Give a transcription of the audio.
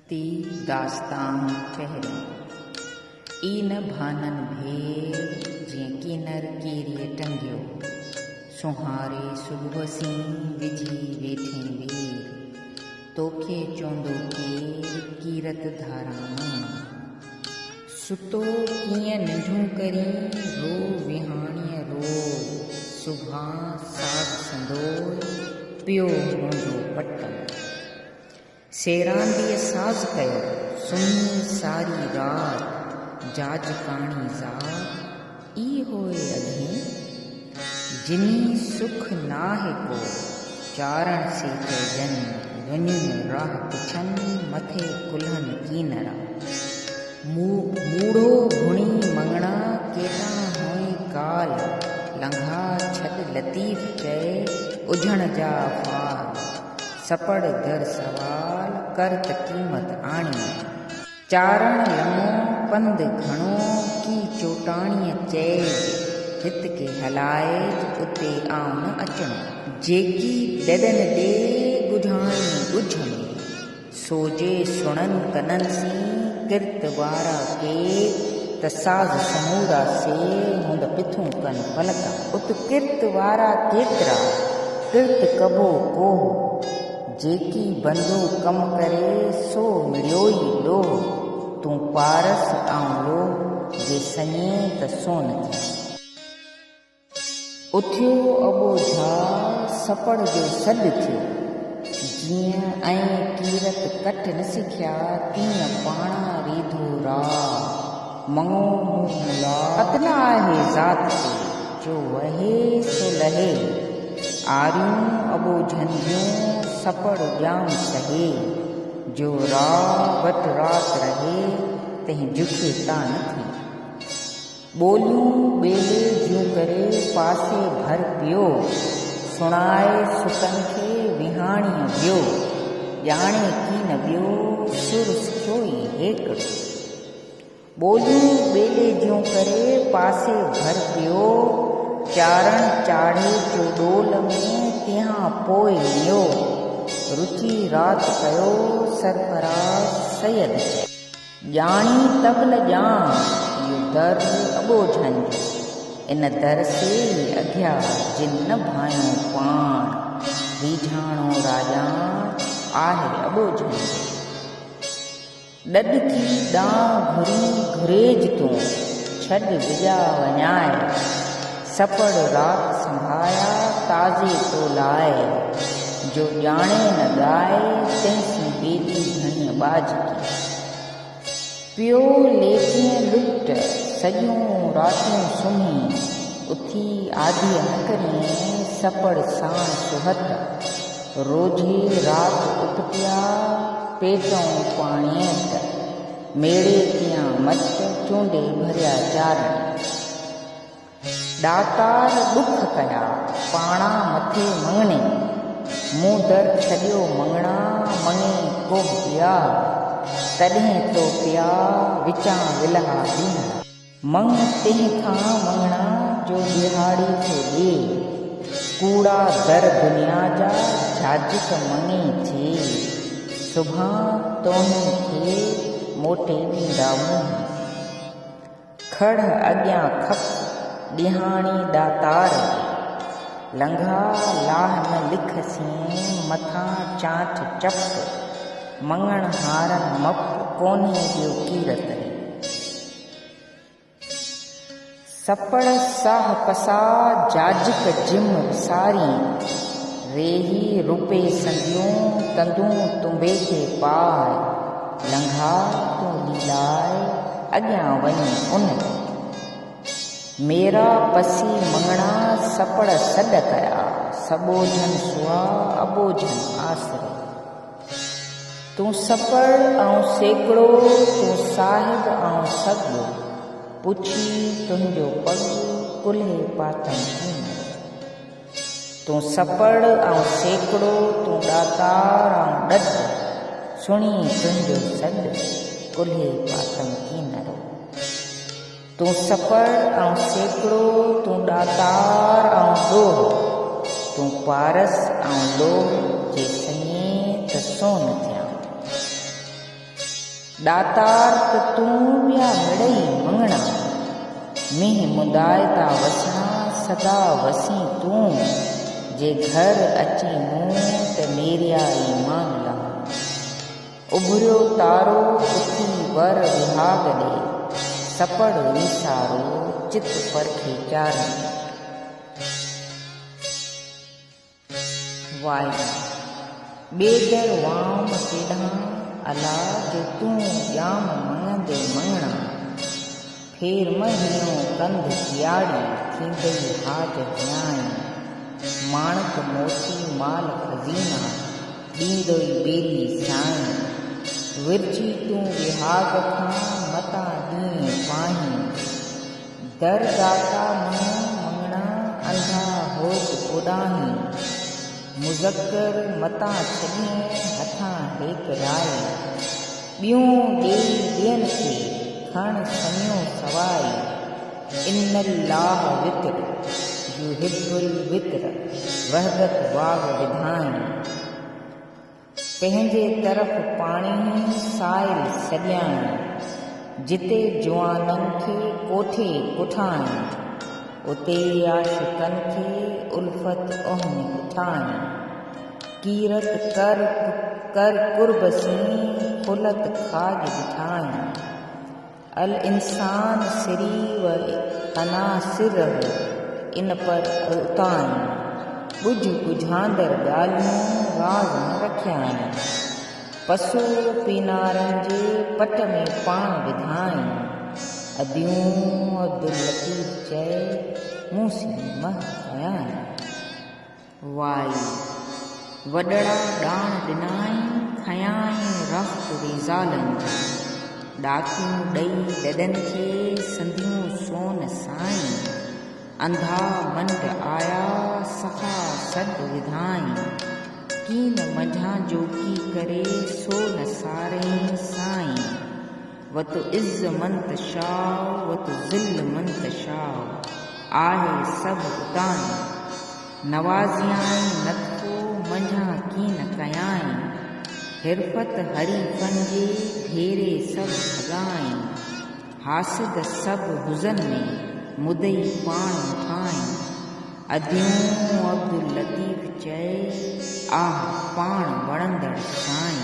ती दास्तान पहिरियों ई न भानन भेर जीअं कीनर कीरीअ टंगियो सुहारे सुबुह सी विझी वेठे वीर तोखे चवंदो केर कीरत धारा मङणा सुतो कीअं निंढूं करी रो विहाणीअ रोज़ सुभां साग संदोल पियो हूंदो पटल सेरांदीअ साज़ कयो सुम्ही सारी रात जाज काणी ज़ात ई होए अधी जिनी सुख नाहे को चारण से चइजन वञुनि राह पुछनि मथे कुल्हनि कीनरा मूढ़ो घुणी मङणा केॾां हुई काल लंघा छॾ लतीफ़ चए उझण जा फार सपड़ दर सवाल कर त क़ीमत आणी चारण लमो पंध घणो की चोटाणीअ चए हित के हलाए उते आऊं न अचणो जेकी दॾन ॾे ॿुधाणी ॿुझ में सोजे सुणन कनन सी किरत वारा के त साज़ समूरा से हुंद पिथूं कन पलका उत किरत वारा केतिरा किरत कबो कोह जेकी बंदो कम करे सो मिड़ियो ई लोह तूं पारस आऊं लोह जे सञे त सोन थी उथियो अबोझा सपड़ जो सॾु थियो जीअं ऐं कीरत कट न सिखिया तीअं पाणा रीधो रा मङो मुंहुं ला अदला आहे ज़ात ते जो वहे सो लहे आरियूं अबोझनि जूं सपड़ ॼाम सहे जो रा वट रात रहे तंहिं झुके ता न थी ॿोलियूं ॿेले जूं करे पासे भर पियो सुणाए सुतनि खे विहाणीअ वियो ॼाणे की न ॿियो सुर सिखियो ई हेकड़ो ॿोलियूं ॿेले जूं करे पासे भर पियो चारण चाढ़े चोडोल में तिहां पोइ लियो रुचि रात कयो सरफराज़ सैयद ॼाणी तबल ॼाण इहो दर अबोझनि जो इन दर से अॻियां जिन न भायो पाण रीझाणो राजाण आहे अबोझनि ॾॾ थी ॾांहुं घुरी घुरेज तूं छॾ विॼा वञाए सपड़ रात संभाया ताज़े तो लाए जो ॼाणे न ॻाए तंहिंसी बेदी घणी बाज की पियो लेकीअ लुट सॼियूं रातियूं सुम्ही उथी आधीअ न करीं सपड़ साण सुहत रोज़े रात उपटिया पेटों पाणीअ त मेड़े तियां मच चूंडे भरिया चारण दातार दुख कया पाणा मथे मङणे मूं दर छॾियो मङणा मङे को पिया तॾहिं तो पिया विचां विलहा ॾींहं मङ तंहिंखां मङणा जो दिहाड़ी थो ॾिए कूड़ा दर दुनिया जा झाजिक मङे थिए सुभां तोहं खे मोटे ॾींदा मुंहुं खड़ अॻियां खप ॾिहाणी दातार लंघा लाह न लिखसीं मथां चांठ चप मङण हारन मप कोन्हे ॿियो कीरत सपड़ साह पसा जाजिक जिम विसारी रेही रुपे संदियूं तंदूं तुंबे खे पाए लंघा तूं लीलाए अॻियां वञी उन मेरा पसी मङणा सपड़ सॾ कया सबोझन सुआ अबोझन आसरे तूं सपड़ ऐं सेकड़ो तूं साहिब ऐं सॻो पुछी तुंहिंजो पग कुल्हे पातम कीन तूं सपड़ ऐं सेकड़ो तूं दातार ऐं ॾॾ सुणी तुंहिंजो सॾ कुल्हे पातम कीनरो तूं सपड़ ऐं सेकड़ो तूं दातार ऐं ॾोह तूं पारस ऐं लोह जे सञे त सोन थिया दातार त तूं ॿिया मिड़ई मङणा, मींहुं मुदाइता वसणा सदा वसी तूं, जे घर अची मूं त मेरिया ईमान ला, उभरियो तारो उथी वर विहाग ॾे, सपड़ वीसारो चित परखे चारे। वाई बेदर वाम केॾां अला जो तूं ॼाम मङंदे मङणा, फेर महीनो कंध कियाड़ी थींदई हाज न्याय, माणक मोती माल खज़ीना ॾींदोई ॿेली साईं, विरची तूं विहाग खां मतां ॾींहुं पाहीं, दर दाता मूं मङणा अंधा होत पुॾाहीं, मुज़क्कर मतां छॾियईं हथां हेक राई, ॿियूं ॾेई ॾियनि खे खण समियो सवाई, इन्नल्लाह वितर युहिब्बुल वितर वहदत वाग विधाई, पंहिंजे तरफ़ पाणी साइल सॼाई, जिते जुआननि खे कोठे कुठाई, उते आशिक़नि खे उल्फत ओहनी उठाई, कीरत कर कुर्ब सीं खुलत खाज बिठाई, अल इंसान सिरी व अना सिरहु इन पर उताई, ॿुझ ॿुझांदड़ ॻाल्हियूं राज़ न रखिया आहिनि, पसू पीनारनि जे पट में पाण विधाई, अदियूं अब्दुल लतीफ़ चए मूंसी मह कयाई। वाई वॾड़ा ॾाण ॾिनाई खयाई रफ़्त रिज़ालनि जी, ॾाकियूं ॾेई ॾॾनि खे संधियूं सोन साईं, अंधा मंड आया सखा सद विधाई, कीन मंझां जोगी करे सो न सारें साईं, वत इज़्ज़ मंत शाह वत ज़िल मंत शाह, आहे सभु उताई, नवाज़ियाई नथो मंझां कीन कयाई, हिरफत हरीफ़नि जे घेरे सभु भॻाई, हासिद सभु हुज़न में मुदई पाण उठाई, अदियूं अब्दुल लतीफ़ चए आह पाण वणंदड़ साईं।